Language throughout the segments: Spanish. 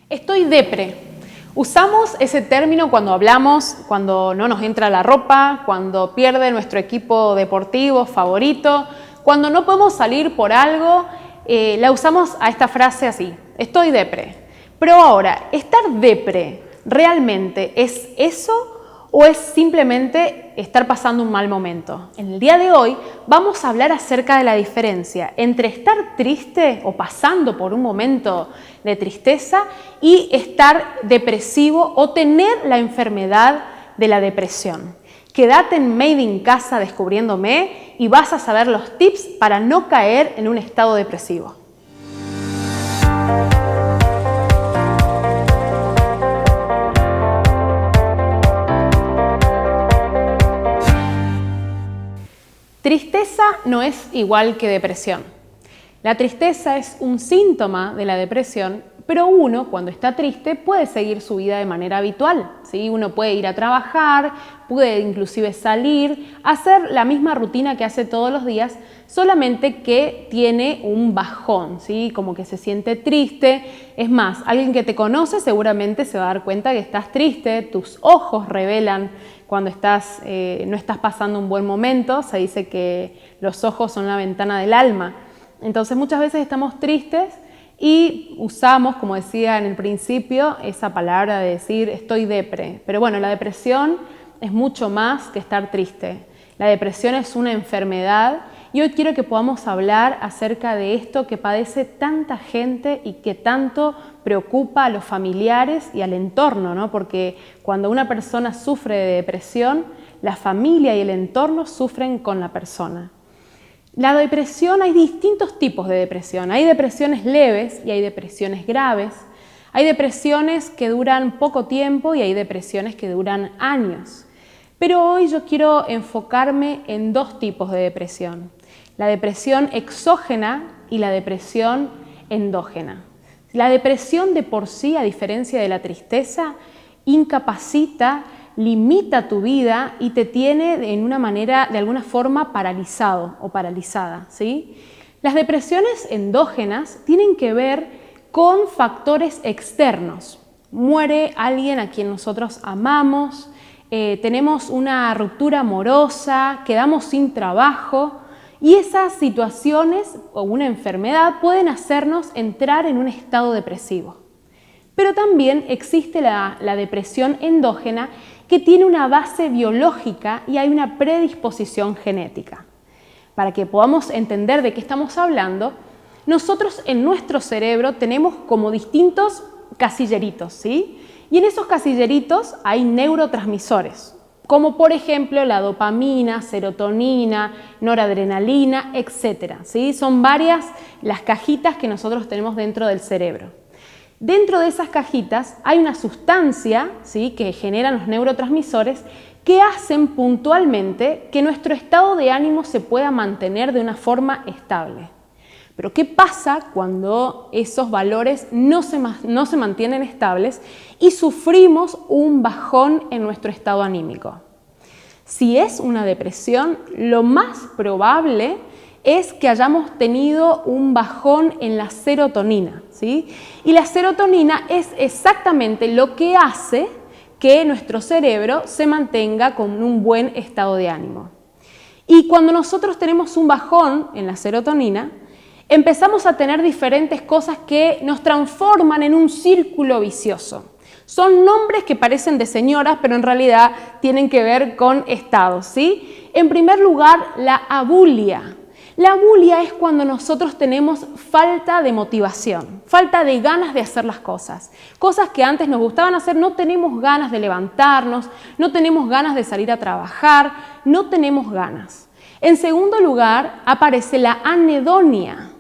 Estoy depre. Usamos ese término cuando hablamos, cuando no nos entra la ropa, cuando pierde nuestro equipo deportivo favorito, cuando no podemos salir por algo, la usamos a esta frase así, estoy depre. Pero ahora, ¿estar depre realmente es eso o es simplemente estar pasando un mal momento? En el día de hoy vamos a hablar acerca de la diferencia entre estar triste o pasando por un momento de tristeza y estar depresivo o tener la enfermedad de la depresión. Quédate en Made in Casa descubriéndome y vas a saber los tips para no caer en un estado depresivo. Tristeza no es igual que depresión. La tristeza es un síntoma de la depresión, pero uno, cuando está triste, puede seguir su vida de manera habitual, ¿sí? Uno puede ir a trabajar, puede inclusive salir, hacer la misma rutina que hace todos los días, solamente que tiene un bajón, ¿sí? Como que se siente triste. Es más, alguien que te conoce seguramente se va a dar cuenta que estás triste, tus ojos revelan cuando no estás pasando un buen momento. Se dice que los ojos son la ventana del alma. Entonces muchas veces estamos tristes y usamos, como decía en el principio, esa palabra de decir estoy depre. Pero bueno, la depresión es mucho más que estar triste. La depresión es una enfermedad y hoy quiero que podamos hablar acerca de esto que padece tanta gente y que tanto preocupa a los familiares y al entorno, ¿no? Porque cuando una persona sufre de depresión, la familia y el entorno sufren con la persona. La depresión, hay distintos tipos de depresión. Hay depresiones leves y hay depresiones graves. Hay depresiones que duran poco tiempo y hay depresiones que duran años. Pero hoy yo quiero enfocarme en dos tipos de depresión. La depresión exógena y la depresión endógena. La depresión de por sí, a diferencia de la tristeza, incapacita, limita tu vida y te tiene de alguna forma paralizado o paralizada, ¿sí? Las depresiones endógenas tienen que ver con factores externos. Muere alguien a quien nosotros amamos, tenemos una ruptura amorosa, quedamos sin trabajo y esas situaciones o una enfermedad pueden hacernos entrar en un estado depresivo. Pero también existe la depresión endógena que tiene una base biológica y hay una predisposición genética. Para que podamos entender de qué estamos hablando, nosotros en nuestro cerebro tenemos como distintos casilleritos, ¿sí? Y en esos casilleritos hay neurotransmisores, como por ejemplo la dopamina, serotonina, noradrenalina, etc., ¿sí? Son varias las cajitas que nosotros tenemos dentro del cerebro. Dentro de esas cajitas hay una sustancia, ¿sí?, que generan los neurotransmisores que hacen puntualmente que nuestro estado de ánimo se pueda mantener de una forma estable. Pero ¿qué pasa cuando esos valores no se mantienen estables y sufrimos un bajón en nuestro estado anímico? Si es una depresión, lo más probable es que hayamos tenido un bajón en la serotonina, ¿sí? Y la serotonina es exactamente lo que hace que nuestro cerebro se mantenga con un buen estado de ánimo. Y cuando nosotros tenemos un bajón en la serotonina, empezamos a tener diferentes cosas que nos transforman en un círculo vicioso. Son nombres que parecen de señoras, pero en realidad tienen que ver con estados, ¿sí? En primer lugar, la abulia. La abulia es cuando nosotros tenemos falta de motivación, falta de ganas de hacer las cosas. Cosas que antes nos gustaban hacer, no tenemos ganas de levantarnos, no tenemos ganas de salir a trabajar, no tenemos ganas. En segundo lugar, aparece la anedonia.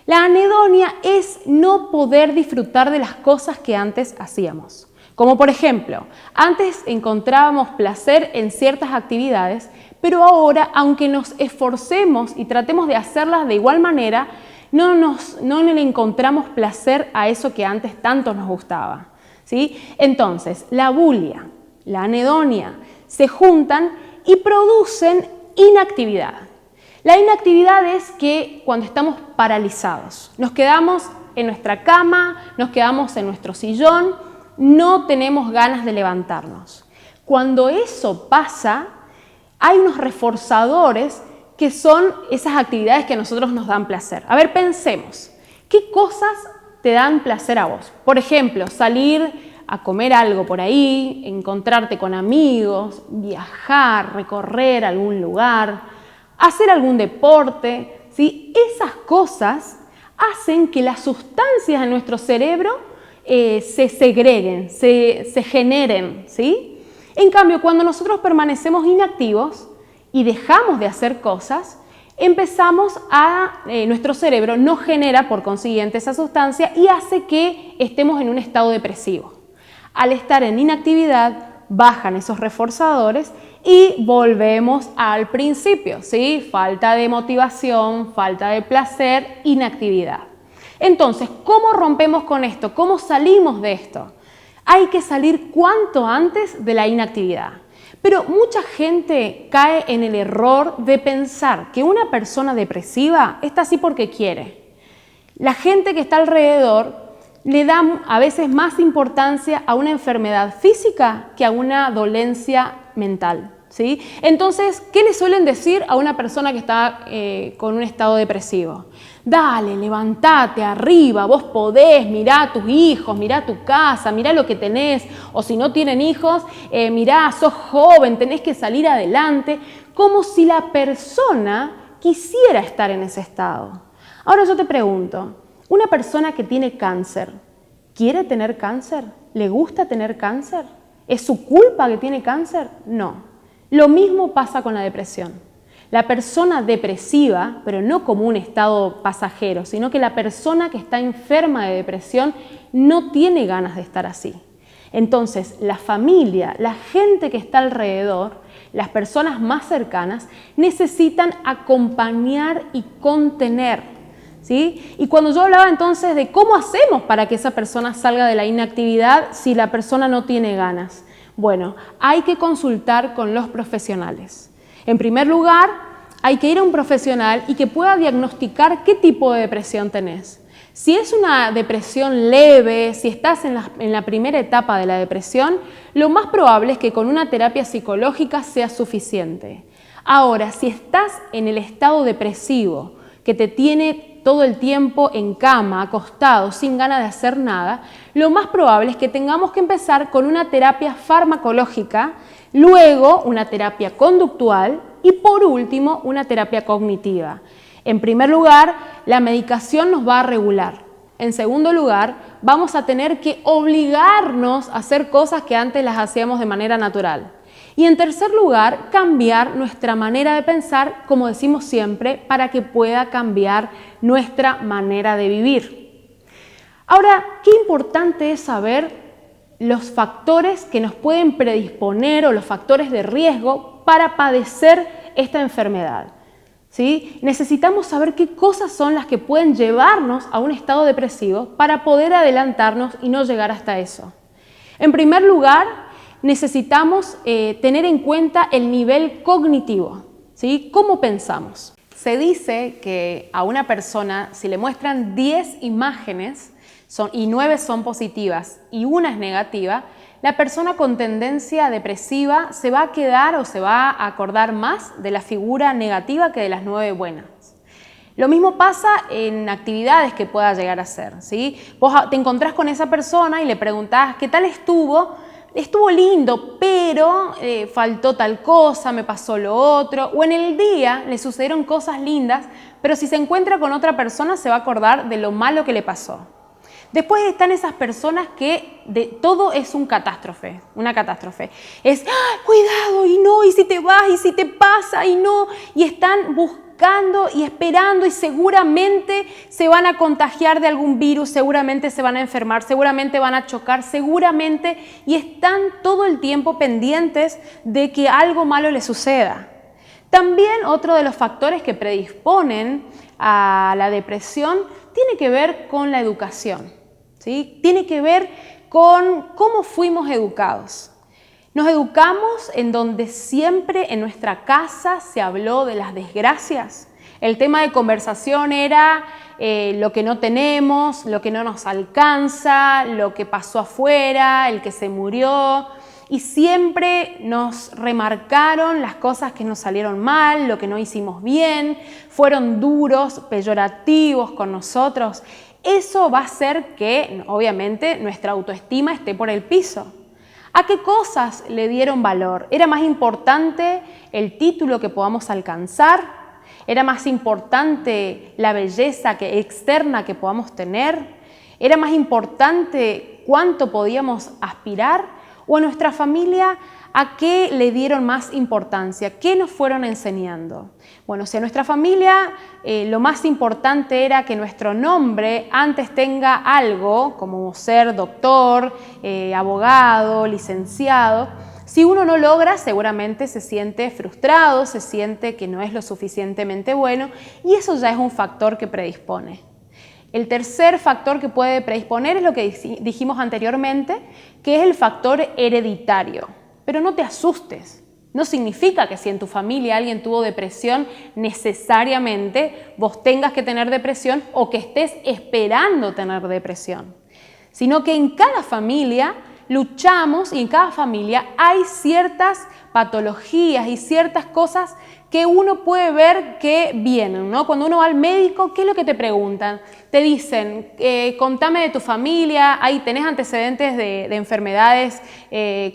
La anedonia es no poder disfrutar de las cosas que antes hacíamos. Como por ejemplo, antes encontrábamos placer en ciertas actividades, pero ahora, aunque nos esforcemos y tratemos de hacerlas de igual manera, no le encontramos placer a eso que antes tanto nos gustaba, ¿sí? Entonces, la abulia, la anedonia, se juntan y producen inactividad. La inactividad es que cuando estamos paralizados, nos quedamos en nuestra cama, nos quedamos en nuestro sillón, no tenemos ganas de levantarnos. Cuando eso pasa, hay unos reforzadores que son esas actividades que a nosotros nos dan placer. A ver, pensemos, ¿qué cosas te dan placer a vos? Por ejemplo, salir a comer algo por ahí, encontrarte con amigos, viajar, recorrer algún lugar, hacer algún deporte, ¿sí? Esas cosas hacen que las sustancias en nuestro cerebro se segreguen, se generen, ¿sí? En cambio, cuando nosotros permanecemos inactivos y dejamos de hacer cosas, nuestro cerebro no genera por consiguiente esa sustancia y hace que estemos en un estado depresivo. Al estar en inactividad, bajan esos reforzadores y volvemos al principio, ¿sí? Falta de motivación, falta de placer, inactividad. Entonces, ¿cómo rompemos con esto? ¿Cómo salimos de esto? Hay que salir cuanto antes de la inactividad. Pero mucha gente cae en el error de pensar que una persona depresiva está así porque quiere. La gente que está alrededor le da a veces más importancia a una enfermedad física que a una dolencia mental, ¿sí? Entonces, ¿qué le suelen decir a una persona que está con un estado depresivo? Dale, levantate arriba, vos podés, mirá a tus hijos, mirá tu casa, mirá lo que tenés, o si no tienen hijos, mirá, sos joven, tenés que salir adelante, como si la persona quisiera estar en ese estado. Ahora yo te pregunto, una persona que tiene cáncer, ¿quiere tener cáncer? ¿Le gusta tener cáncer? ¿Es su culpa que tiene cáncer? No. Lo mismo pasa con la depresión. La persona depresiva, pero no como un estado pasajero, sino que la persona que está enferma de depresión no tiene ganas de estar así. Entonces, la familia, la gente que está alrededor, las personas más cercanas, necesitan acompañar y contener, ¿sí? Y cuando yo hablaba entonces de cómo hacemos para que esa persona salga de la inactividad si la persona no tiene ganas, bueno, hay que consultar con los profesionales. En primer lugar, hay que ir a un profesional y que pueda diagnosticar qué tipo de depresión tenés. Si es una depresión leve, si estás en la primera etapa de la depresión, lo más probable es que con una terapia psicológica sea suficiente. Ahora, si estás en el estado depresivo, que te tiene todo el tiempo en cama, acostado, sin ganas de hacer nada, lo más probable es que tengamos que empezar con una terapia farmacológica, luego una terapia conductual y por último una terapia cognitiva. En primer lugar, la medicación nos va a regular. En segundo lugar, vamos a tener que obligarnos a hacer cosas que antes las hacíamos de manera natural. Y en tercer lugar, cambiar nuestra manera de pensar, como decimos siempre, para que pueda cambiar nuestra manera de vivir. Ahora, qué importante es saber los factores que nos pueden predisponer o los factores de riesgo para padecer esta enfermedad, ¿sí? Necesitamos saber qué cosas son las que pueden llevarnos a un estado depresivo para poder adelantarnos y no llegar hasta eso. En primer lugar, necesitamos tener en cuenta el nivel cognitivo, ¿sí? ¿Cómo pensamos? Se dice que a una persona, si le muestran 10 imágenes y 9 son positivas y una es negativa, la persona con tendencia depresiva se va a quedar o se va a acordar más de la figura negativa que de las 9 buenas. Lo mismo pasa en actividades que pueda llegar a hacer, ¿sí? Vos te encontrás con esa persona y le preguntás ¿qué tal estuvo? Estuvo lindo, pero faltó tal cosa, me pasó lo otro, o en el día le sucedieron cosas lindas, pero si se encuentra con otra persona se va a acordar de lo malo que le pasó. Después están esas personas que todo es una catástrofe. Es, cuidado, y no, y si te vas, y si te pasa, y no, y están buscando y esperando y seguramente se van a contagiar de algún virus, seguramente se van a enfermar, seguramente van a chocar, seguramente, y están todo el tiempo pendientes de que algo malo les suceda. También otro de los factores que predisponen a la depresión tiene que ver con la educación, ¿sí? Tiene que ver con cómo fuimos educados. Nos educamos en donde siempre en nuestra casa se habló de las desgracias, El tema de conversación era lo que no tenemos, lo que no nos alcanza, lo que pasó afuera, el que se murió. Y siempre nos remarcaron las cosas que nos salieron mal, lo que no hicimos bien, fueron duros, peyorativos con nosotros. Eso va a hacer que, obviamente, nuestra autoestima esté por el piso. ¿A qué cosas le dieron valor? ¿Era más importante el título que podamos alcanzar? ¿Era más importante la belleza externa que podamos tener? ¿Era más importante cuánto podíamos aspirar? ¿O a nuestra familia a qué le dieron más importancia? ¿Qué nos fueron enseñando? Bueno, si a nuestra familia lo más importante era que nuestro nombre antes tenga algo, como ser doctor, abogado, licenciado, si uno no logra, seguramente se siente frustrado, se siente que no es lo suficientemente bueno y eso ya es un factor que predispone. El tercer factor que puede predisponer es lo que dijimos anteriormente, que es el factor hereditario. Pero no te asustes. No significa que si en tu familia alguien tuvo depresión, necesariamente vos tengas que tener depresión o que estés esperando tener depresión. Sino que en cada familia luchamos y en cada familia hay ciertas patologías y ciertas cosas que uno puede ver que vienen, ¿no? Cuando uno va al médico, ¿qué es lo que te preguntan? Te dicen, contame de tu familia, ahí tenés antecedentes de enfermedades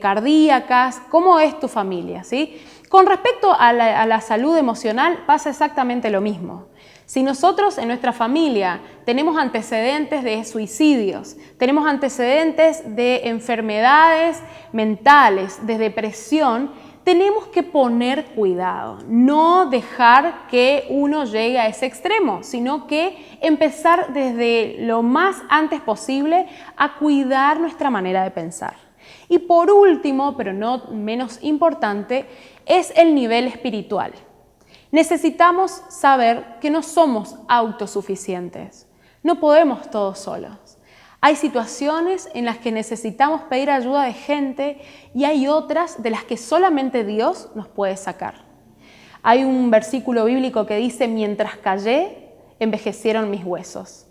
cardíacas, ¿cómo es tu familia? ¿Sí? Con respecto a la salud emocional pasa exactamente lo mismo. Si nosotros en nuestra familia tenemos antecedentes de suicidios, tenemos antecedentes de enfermedades mentales, de depresión, tenemos que poner cuidado, no dejar que uno llegue a ese extremo, sino que empezar desde lo más antes posible a cuidar nuestra manera de pensar. Y por último, pero no menos importante, es el nivel espiritual. Necesitamos saber que no somos autosuficientes, no podemos todos solos. Hay situaciones en las que necesitamos pedir ayuda de gente y hay otras de las que solamente Dios nos puede sacar. Hay un versículo bíblico que dice, mientras callé, envejecieron mis huesos.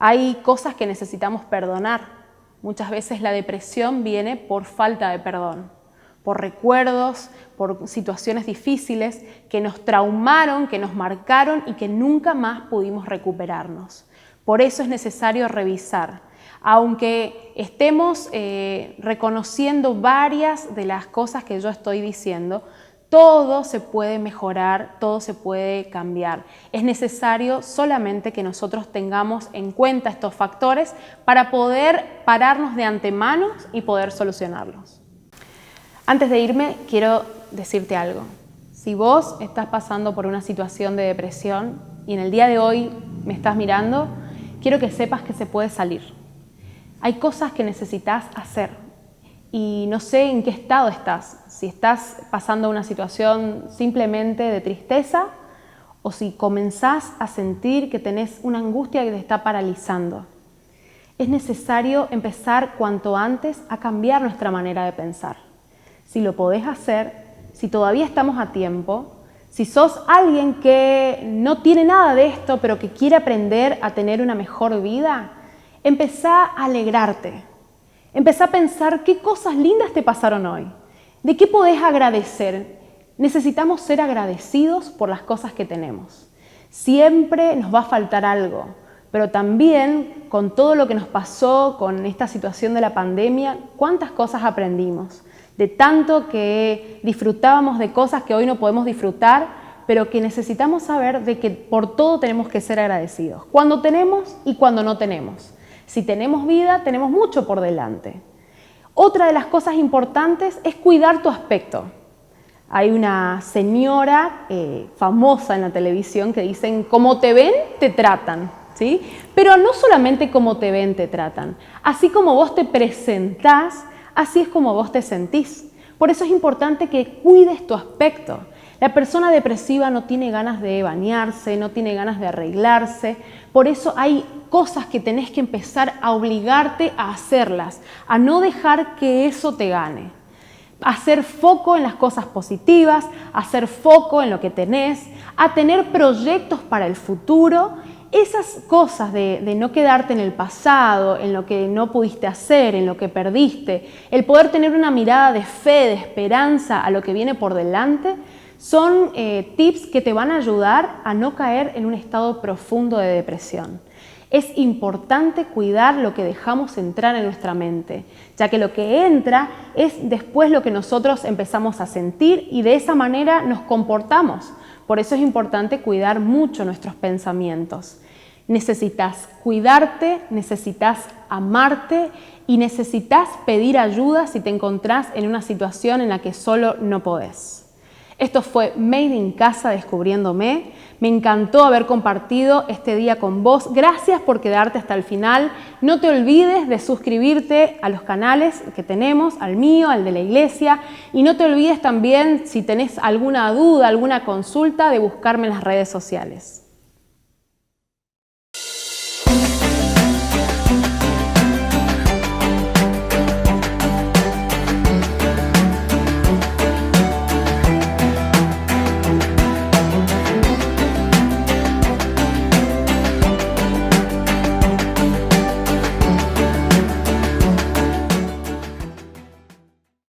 Hay cosas que necesitamos perdonar. Muchas veces la depresión viene por falta de perdón, por recuerdos, por situaciones difíciles que nos traumaron, que nos marcaron y que nunca más pudimos recuperarnos. Por eso es necesario revisar. Aunque estemos reconociendo varias de las cosas que yo estoy diciendo, todo se puede mejorar, todo se puede cambiar. Es necesario solamente que nosotros tengamos en cuenta estos factores para poder pararnos de antemano y poder solucionarlos. Antes de irme, quiero decirte algo. Si vos estás pasando por una situación de depresión y en el día de hoy me estás mirando, quiero que sepas que se puede salir. Hay cosas que necesitas hacer y no sé en qué estado estás, si estás pasando una situación simplemente de tristeza o si comenzás a sentir que tenés una angustia que te está paralizando. Es necesario empezar cuanto antes a cambiar nuestra manera de pensar. Si lo podés hacer, si todavía estamos a tiempo, si sos alguien que no tiene nada de esto pero que quiere aprender a tener una mejor vida, empezá a alegrarte, empezá a pensar qué cosas lindas te pasaron hoy, de qué podés agradecer. Necesitamos ser agradecidos por las cosas que tenemos. Siempre nos va a faltar algo, pero también con todo lo que nos pasó, con esta situación de la pandemia, cuántas cosas aprendimos, de tanto que disfrutábamos de cosas que hoy no podemos disfrutar, pero que necesitamos saber de que por todo tenemos que ser agradecidos, cuando tenemos y cuando no tenemos. Si tenemos vida, tenemos mucho por delante. Otra de las cosas importantes es cuidar tu aspecto. Hay una señora famosa en la televisión que dicen, como te ven, te tratan, ¿sí? Pero no solamente como te ven, te tratan. Así como vos te presentás, así es como vos te sentís. Por eso es importante que cuides tu aspecto. La persona depresiva no tiene ganas de bañarse, no tiene ganas de arreglarse. Por eso hay cosas que tenés que empezar a obligarte a hacerlas, a no dejar que eso te gane. hacer foco en las cosas positivas, hacer foco en lo que tenés, a tener proyectos para el futuro. Esas cosas de no quedarte en el pasado, en lo que no pudiste hacer, en lo que perdiste, el poder tener una mirada de fe, de esperanza a lo que viene por delante, son tips que te van a ayudar a no caer en un estado profundo de depresión. Es importante cuidar lo que dejamos entrar en nuestra mente, ya que lo que entra es después lo que nosotros empezamos a sentir y de esa manera nos comportamos. Por eso es importante cuidar mucho nuestros pensamientos. Necesitas cuidarte, necesitas amarte y necesitas pedir ayuda si te encontrás en una situación en la que solo no podés. Esto fue Made in Casa Descubriéndome. Me encantó haber compartido este día con vos. Gracias por quedarte hasta el final. No te olvides de suscribirte a los canales que tenemos, al mío, al de la iglesia. Y no te olvides también, si tenés alguna duda, alguna consulta, de buscarme en las redes sociales.